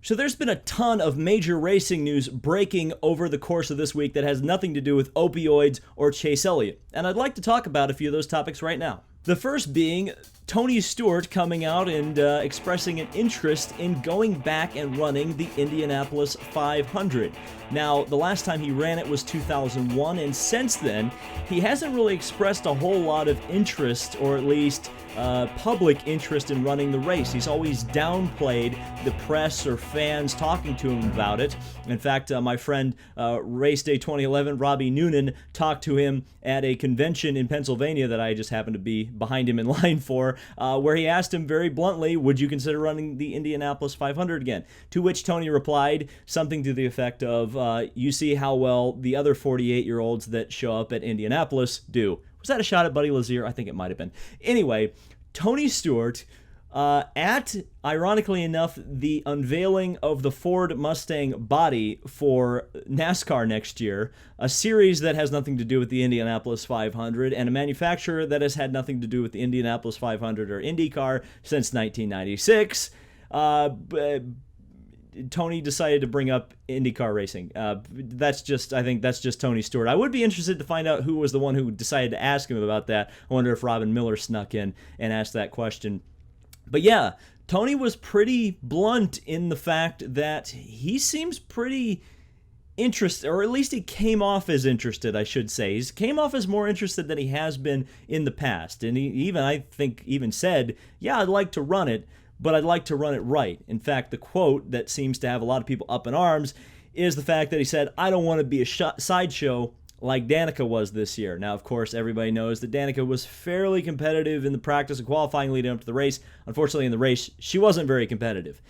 So there's been a ton of major racing news breaking over the course of this week that has nothing to do with opioids or Chase Elliott, and I'd like to talk about a few of those topics right now. The first being Tony Stewart coming out and expressing an interest in going back and running the Indianapolis 500. Now, the last time he ran it was 2001, and since then, he hasn't really expressed a whole lot of interest, or at least public interest in running the race. He's always downplayed the press or fans talking to him about it. In fact, my friend Race Day 2011, Robbie Noonan, talked to him at a convention in Pennsylvania that I just happened to be behind him in line for, where he asked him very bluntly, would you consider running the Indianapolis 500 again? To which Tony replied something to the effect of, you see how well the other 48-year-olds that show up at Indianapolis do. Was that a shot at Buddy Lazier? I think it might have been. Anyway, Tony Stewart, at, ironically enough, the unveiling of the Ford Mustang body for NASCAR next year, a series that has nothing to do with the Indianapolis 500, and a manufacturer that has had nothing to do with the Indianapolis 500 or IndyCar since 1996, Tony decided to bring up IndyCar racing. I think that's just Tony Stewart. I would be interested to find out who was the one who decided to ask him about that. I wonder if Robin Miller snuck in and asked that question. But yeah, Tony was pretty blunt in the fact that he seems pretty interested, or at least he came off as interested, I should say. He came off as more interested than he has been in the past. And he even said, yeah, I'd like to run it, but I'd like to run it right. In fact, the quote that seems to have a lot of people up in arms is the fact that he said, I don't want to be a sideshow like Danica was this year. Now, of course, everybody knows that Danica was fairly competitive in the practice and qualifying leading up to the race. Unfortunately, in the race, she wasn't very competitive.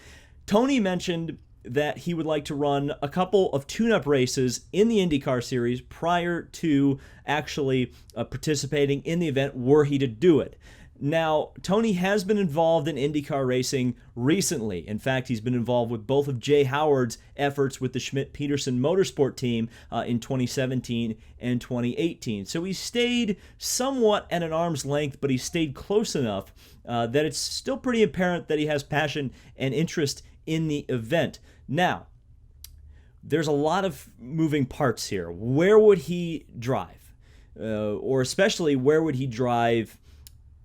Tony mentioned that he would like to run a couple of tune-up races in the IndyCar series prior to actually participating in the event were he to do it. Now, Tony has been involved in IndyCar racing recently. In fact, he's been involved with both of Jay Howard's efforts with the Schmidt-Peterson Motorsport team in 2017 and 2018. So he stayed somewhat at an arm's length, but he stayed close enough that it's still pretty apparent that he has passion and interest in the event. Now, there's a lot of moving parts here. Where would he drive? Or especially, where would he drive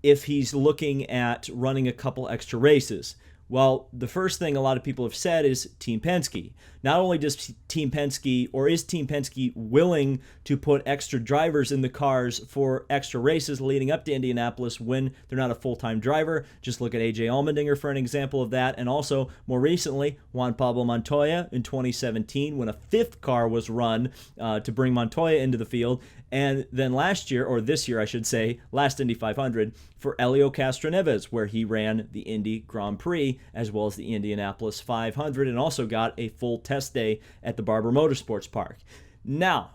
if he's looking at running a couple extra races? Well, the first thing a lot of people have said is Team Penske. Not only does Team Penske, or is Team Penske willing to put extra drivers in the cars for extra races leading up to Indianapolis when they're not a full-time driver. Just look at AJ Allmendinger for an example of that. And also, more recently, Juan Pablo Montoya in 2017 when a fifth car was run to bring Montoya into the field. And then last year, or this year I should say, last Indy 500 for Helio Castroneves, where he ran the Indy Grand Prix as well as the Indianapolis 500 and also got a full test day at the Barber Motorsports Park. Now,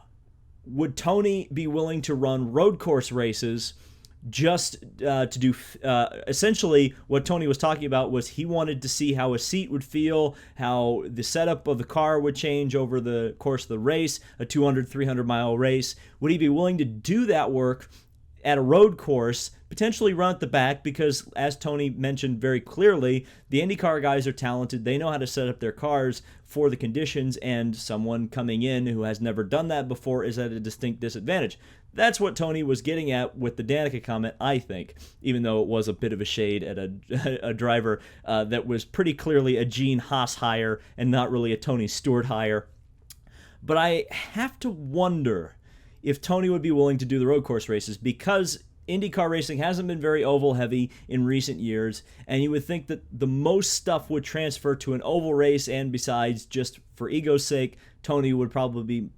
would Tony be willing to run road course races just to do essentially what Tony was talking about was he wanted to see how a seat would feel, how the setup of the car would change over the course of the race, a 200, 300-mile race. Would he be willing to do that work at a road course, potentially run at the back? Because, as Tony mentioned very clearly, the IndyCar guys are talented. They know how to set up their cars for the conditions, and someone coming in who has never done that before is at a distinct disadvantage. That's what Tony was getting at with the Danica comment, I think, even though it was a bit of a shade at a driver that was pretty clearly a Gene Haas hire and not really a Tony Stewart hire. But I have to wonder if Tony would be willing to do the road course races, because IndyCar racing hasn't been very oval heavy in recent years, and you would think that the most stuff would transfer to an oval race, and besides, just for ego's sake, Tony would probably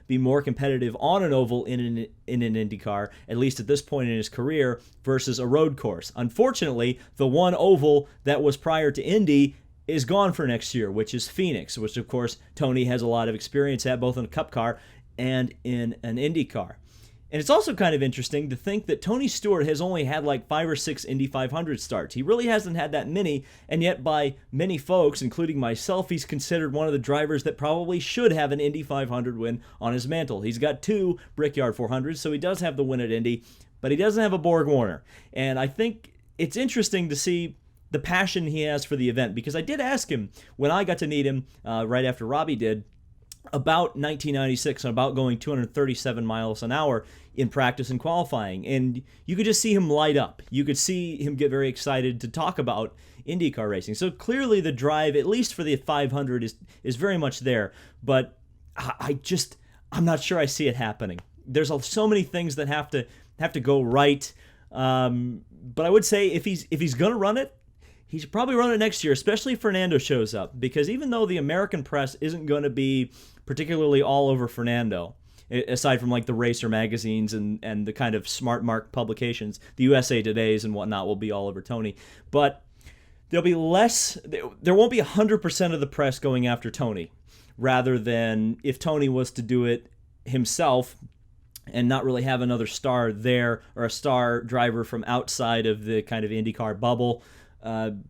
be more competitive on an oval in an IndyCar, at least at this point in his career, versus a road course. Unfortunately, the one oval that was prior to Indy is gone for next year, which is Phoenix, which of course Tony has a lot of experience at, both in a Cup car and in an Indy car. And it's also kind of interesting to think that Tony Stewart has only had like 5 or 6 Indy 500 starts. He really hasn't had that many, and yet by many folks, including myself, he's considered one of the drivers that probably should have an Indy 500 win on his mantle. He's got 2 Brickyard 400s, so he does have the win at Indy, but he doesn't have a Borg Warner. And I think it's interesting to see the passion he has for the event. Because I did ask him when I got to meet him right after Robbie did, about 1996 and about going 237 miles an hour in practice and qualifying. And you could just see him light up. You could see him get very excited to talk about IndyCar racing. So clearly the drive, at least for the 500, is very much there. But I'm not sure I see it happening. There's so many things that have to go right. But I would say if he's going to run it, he should probably run it next year, especially if Fernando shows up. Because even though the American press isn't going to be particularly all over Fernando, aside from like the racer magazines and the kind of smart mark publications, the USA Todays and whatnot will be all over Tony. But there'll be less, there won't be 100% of the press going after Tony, rather than if Tony was to do it himself and not really have another star there or a star driver from outside of the kind of IndyCar bubble.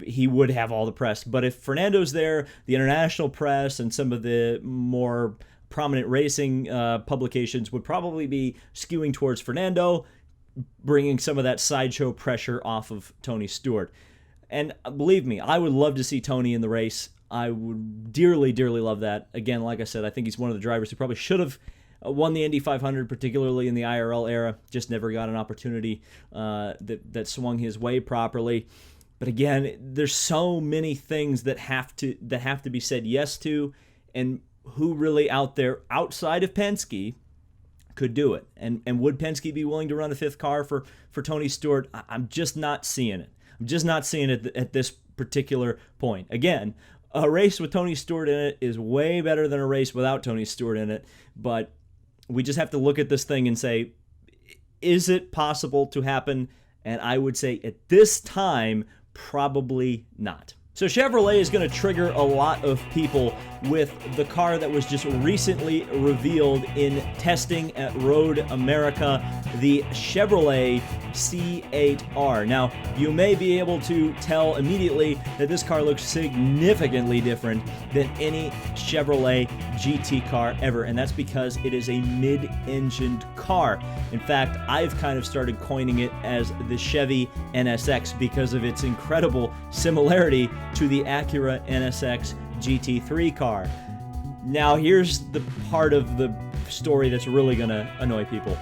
He would have all the press. But if Fernando's there, the international press and some of the more prominent racing publications would probably be skewing towards Fernando, bringing some of that sideshow pressure off of Tony Stewart. And believe me, I would love to see Tony in the race. I would dearly, dearly love that. Again, like I said, I think he's one of the drivers who probably should have won the Indy 500, particularly in the IRL era. Just never got an opportunity that swung his way properly. But again, there's so many things that have to be said yes to, and who really out there outside of Penske could do it. And would Penske be willing to run a fifth car for Tony Stewart? I'm just not seeing it. I'm just not seeing it at this particular point. Again, a race with Tony Stewart in it is way better than a race without Tony Stewart in it. But we just have to look at this thing and say, is it possible to happen? And I would say at this time, probably not. So Chevrolet is going to trigger a lot of people with the car that was just recently revealed in testing at Road America, the Chevrolet C8R. Now, you may be able to tell immediately that this car looks significantly different than any Chevrolet GT car ever, and that's because it is a mid-engined car. In fact, I've kind of started coining it as the Chevy NSX because of its incredible similarity to the Acura NSX GT3 car. Now, here's the part of the story that's really going to annoy people.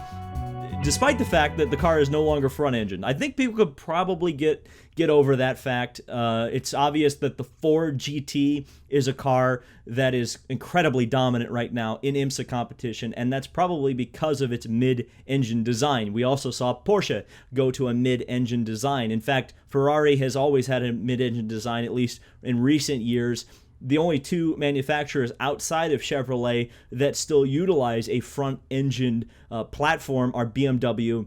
Despite the fact that the car is no longer front-engine, I think people could probably get over that fact. It's obvious that the Ford GT is a car that is incredibly dominant right now in Imsa competition, and that's probably because of its mid-engine design. We also saw Porsche go to a mid-engine design. In fact, Ferrari has always had a mid-engine design, at least in recent years. The only two manufacturers outside of Chevrolet that still utilize a front-engined platform are BMW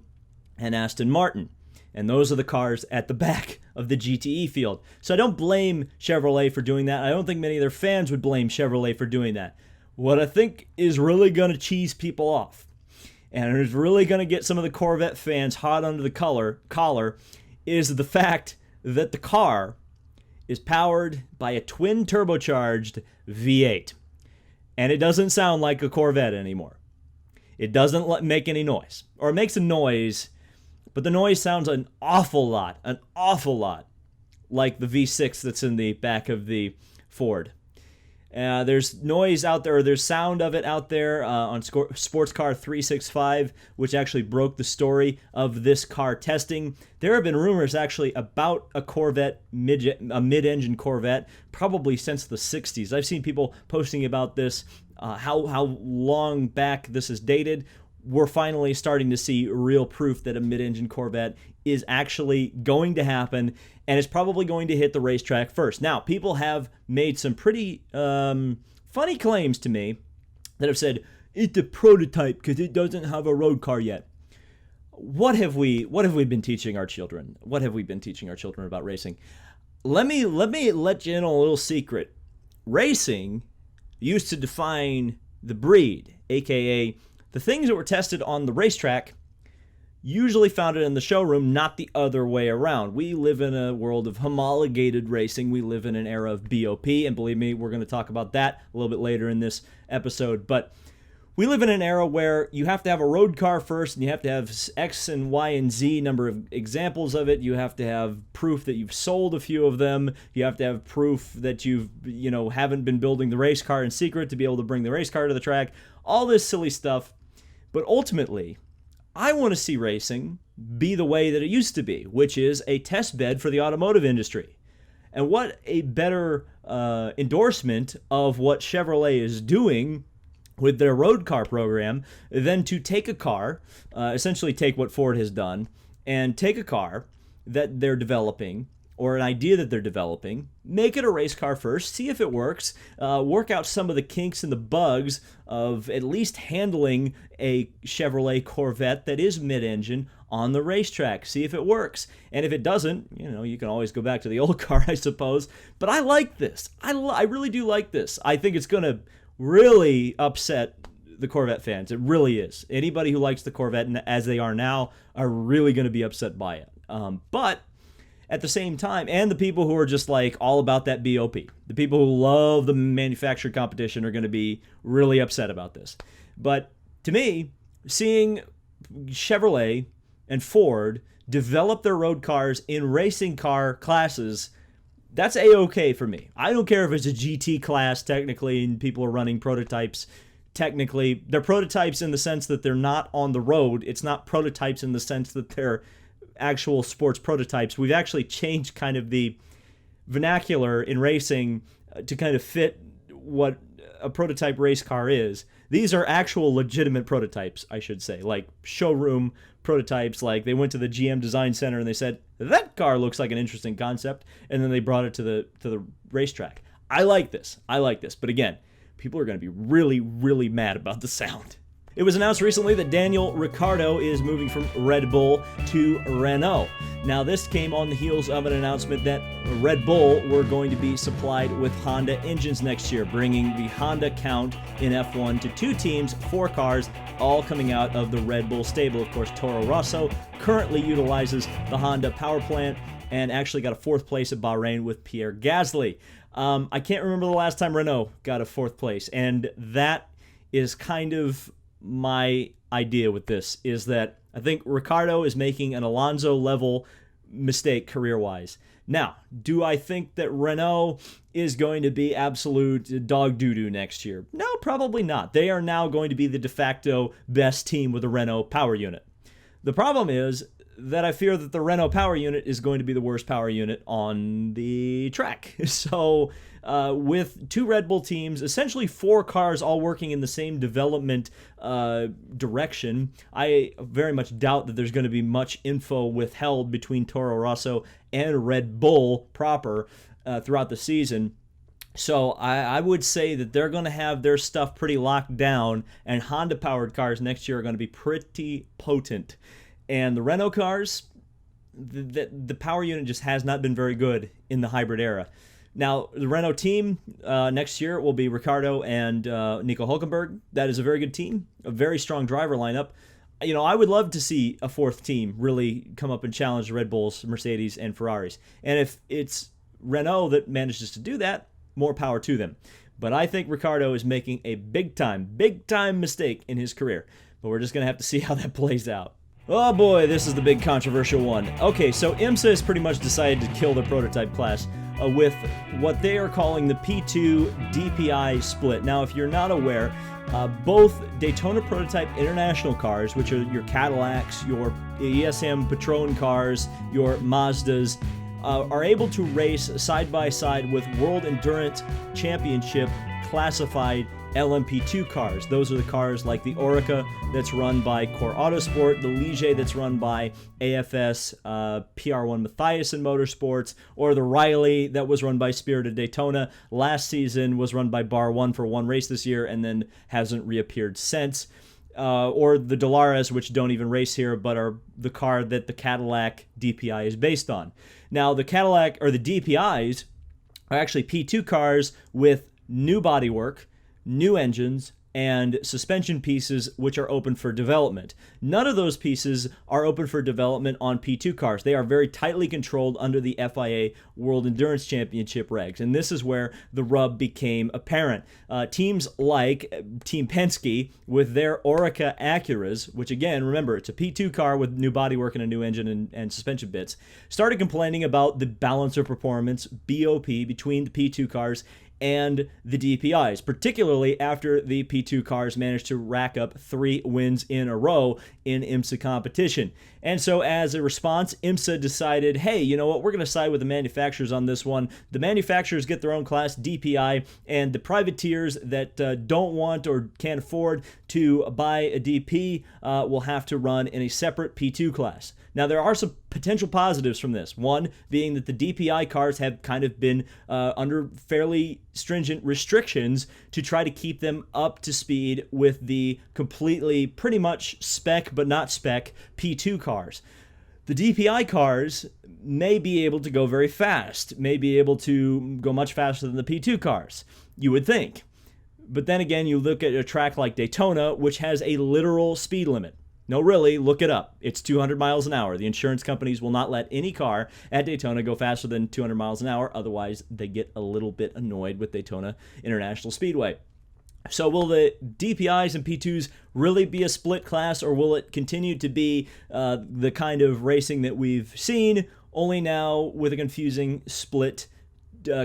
and Aston Martin. And those are the cars at the back of the GTE field. So I don't blame Chevrolet for doing that. I don't think many of their fans would blame Chevrolet for doing that. What I think is really going to cheese people off, and is really going to get some of the Corvette fans hot under the collar, is the fact that the car is powered by a twin turbocharged V8. And it doesn't sound like a Corvette anymore. It doesn't make any noise. Or it makes a noise, but the noise sounds an awful lot like the V6 that's in the back of the Ford. There's noise out there, or there's sound of it out there on Sports Car 365, which actually broke the story of this car testing. There have been rumors actually about a Corvette, a mid-engine Corvette, probably since the 60s. I've seen people posting about this, how long back this is dated. We're finally starting to see real proof that a mid-engine Corvette is actually going to happen, and it's probably going to hit the racetrack first. Now, people have made some pretty funny claims to me that have said, it's a prototype because it doesn't have a road car yet. What have we been teaching our children? What have we been teaching our children about racing? Let me let you in on a little secret. Racing used to define the breed, aka the things that were tested on the racetrack usually found it in the showroom, not the other way around. We live in a world of homologated racing. We live in an era of BOP, and believe me, we're going to talk about that a little bit later in this episode. But We live in an era where you have to have a road car first, and you have to have X and Y and Z number of examples of it. You have to have proof that you've sold a few of them. You have to have proof that haven't been building the race car in secret to be able to bring the race car to the track. All this silly stuff. But ultimately, I want to see racing be the way that it used to be, which is a test bed for the automotive industry. And what a better endorsement of what Chevrolet is doing with their road car program than to take a car, essentially take what Ford has done, and take a car that they're developing, or an idea that they're developing, make it a race car first, see if it works, work out some of the kinks and the bugs of at least handling a Chevrolet Corvette that is mid-engine on the racetrack, see if it works. And if it doesn't, you can always go back to the old car, I suppose. But I like this. I really do like this. I think it's going to really upset the Corvette fans. It really is. Anybody who likes the Corvette as they are now are really going to be upset by it. But at the same time, and the people who are just like all about that BOP, the people who love the manufacturer competition are going to be really upset about this. But to me, seeing Chevrolet and Ford develop their road cars in racing car classes, that's A-okay for me. I don't care if it's a GT class technically and people are running prototypes. Technically, they're prototypes in the sense that they're not on the road. It's not prototypes in the sense that they're actual sports prototypes. We've actually changed kind of the vernacular in racing to kind of fit what a prototype race car is. These are actual legitimate prototypes, I should say, like showroom prototypes. Like they went to the GM Design Center and they said, that car looks like an interesting concept, and then they brought it to the racetrack. I like this. But again, people are going to be really, really mad about the sound. It was announced recently that Daniel Ricciardo is moving from Red Bull to Renault. Now, this came on the heels of an announcement that Red Bull were going to be supplied with Honda engines next year, bringing the Honda count in F1 to 2 teams, 4 cars, all coming out of the Red Bull stable. Of course, Toro Rosso currently utilizes the Honda power plant and actually got a 4th place at Bahrain with Pierre Gasly. I can't remember the last time Renault got a 4th place, and that is kind of my idea with this, is that I think Ricciardo is making an Alonso-level mistake career-wise. Now, do I think that Renault is going to be absolute dog doo-doo next year? No, probably not. They are now going to be the de facto best team with the Renault power unit. The problem is that I fear that the Renault power unit is going to be the worst power unit on the track. So with 2 Red Bull teams, essentially 4 cars all working in the same development direction, I very much doubt that there's going to be much info withheld between Toro Rosso and Red Bull proper throughout the season. So I would say that they're going to have their stuff pretty locked down, and Honda-powered cars next year are going to be pretty potent. And the Renault cars, the power unit just has not been very good in the hybrid era. Now, the Renault team next year will be Ricciardo and Nico Hülkenberg. That is a very good team, a very strong driver lineup. I would love to see a 4th team really come up and challenge the Red Bulls, Mercedes, and Ferraris. And if it's Renault that manages to do that, more power to them. But I think Ricciardo is making a big-time mistake in his career. But we're just going to have to see how that plays out. Oh boy, this is the big controversial one. Okay, so Imsa has pretty much decided to kill their prototype class with what they are calling the P2 DPi split. Now, if you're not aware, both Daytona Prototype International cars, which are your Cadillacs, your ESM Patron cars, your Mazdas, are able to race side by side with World Endurance Championship classified LMP2 cars. Those are the cars like the Oreca that's run by Core Autosport, the Ligier that's run by AFS, PR1 Matthias in Motorsports, or the Riley that was run by Spirit of Daytona. Last season was run by Bar 1 for 1 race this year and then hasn't reappeared since. Or the Dolares, which don't even race here, but are the car that the Cadillac DPi is based on. Now, the Cadillac, or the DPIs, are actually P2 cars with new bodywork, new engines, and suspension pieces which are open for development. None of those pieces are open for development on P2 cars. They are very tightly controlled under the FIA World Endurance Championship regs, and this is where the rub became apparent. Teams like Team Penske with their Oreca Acuras, which again, remember, it's a P2 car with new bodywork and a new engine and suspension bits, started complaining about the balance of performance, BOP, between the P2 cars and the DPIs, particularly after the P2 cars managed to rack up 3 wins in a row in IMSA competition. And so as a response, IMSA decided, hey, you know what, we're going to side with the manufacturers on this one. The manufacturers get their own class, DPi, and the privateers that don't want or can't afford to buy a DP will have to run in a separate P2 class. Now, there are some potential positives from this. One being that the DPi cars have kind of been under fairly stringent restrictions to try to keep them up to speed with the completely, pretty much spec but not spec P2 cars. The DPi cars may be able to go very fast, may be able to go much faster than the P2 cars, you would think. But then again, you look at a track like Daytona, which has a literal speed limit. No, really, look it up. It's 200 miles an hour. The insurance companies will not let any car at Daytona go faster than 200 miles an hour. Otherwise, they get a little bit annoyed with Daytona International Speedway. So will the DPIs and P2s really be a split class, or will it continue to be the kind of racing that we've seen, only now with a confusing split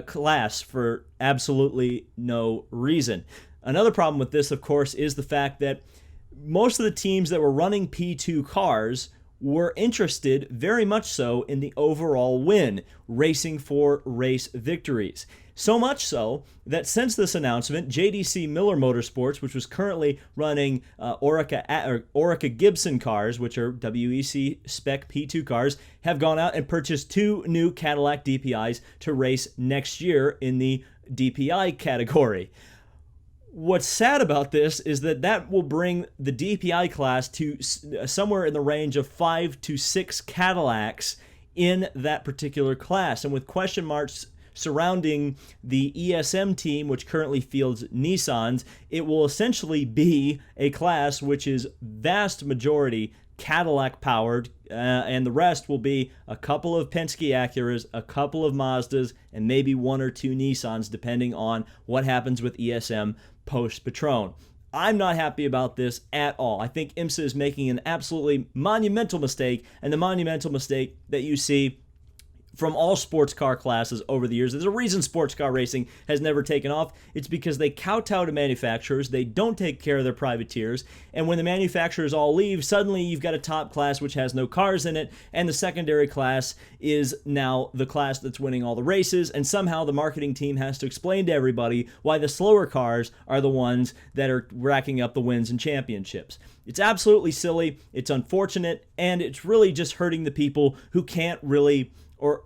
class for absolutely no reason? Another problem with this, of course, is the fact that most of the teams that were running P2 cars were interested very much so in the overall win, racing for race victories. So much so that since this announcement, JDC Miller Motorsports, which was currently running Oreca Gibson cars, which are WEC spec P2 cars, have gone out and purchased 2 new Cadillac DPIs to race next year in the DPi category. What's sad about this is that will bring the DPi class to somewhere in the range of 5 to 6 Cadillacs in that particular class. And with question marks surrounding the ESM team, which currently fields Nissans, it will essentially be a class which is vast majority Cadillac powered, and the rest will be a couple of Penske Acuras, a couple of Mazdas, and maybe 1 or 2 Nissans, depending on what happens with ESM post-Patron. I'm not happy about this at all. I think IMSA is making an absolutely monumental mistake, and the monumental mistake that you see from all sports car classes over the years. There's a reason sports car racing has never taken off. It's because they kowtow to manufacturers, they don't take care of their privateers, and when the manufacturers all leave, suddenly you've got a top class which has no cars in it, and the secondary class is now the class that's winning all the races, and somehow the marketing team has to explain to everybody why the slower cars are the ones that are racking up the wins and championships. It's absolutely silly, it's unfortunate, and it's really just hurting the people who can't really or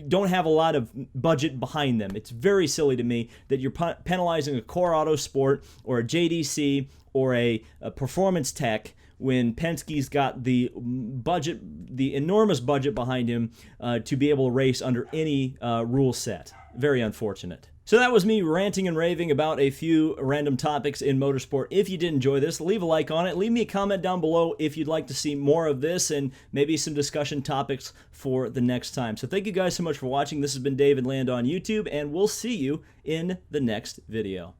don't have a lot of budget behind them. It's very silly to me that you're penalizing a Core Auto Sport or a JDC or a Performance Tech when Penske's got the budget, the enormous budget behind him to be able to race under any rule set. Very unfortunate. So that was me ranting and raving about a few random topics in motorsport. If you did enjoy this, leave a like on it. Leave me a comment down below if you'd like to see more of this and maybe some discussion topics for the next time. So thank you guys so much for watching. This has been David Land on YouTube, and we'll see you in the next video.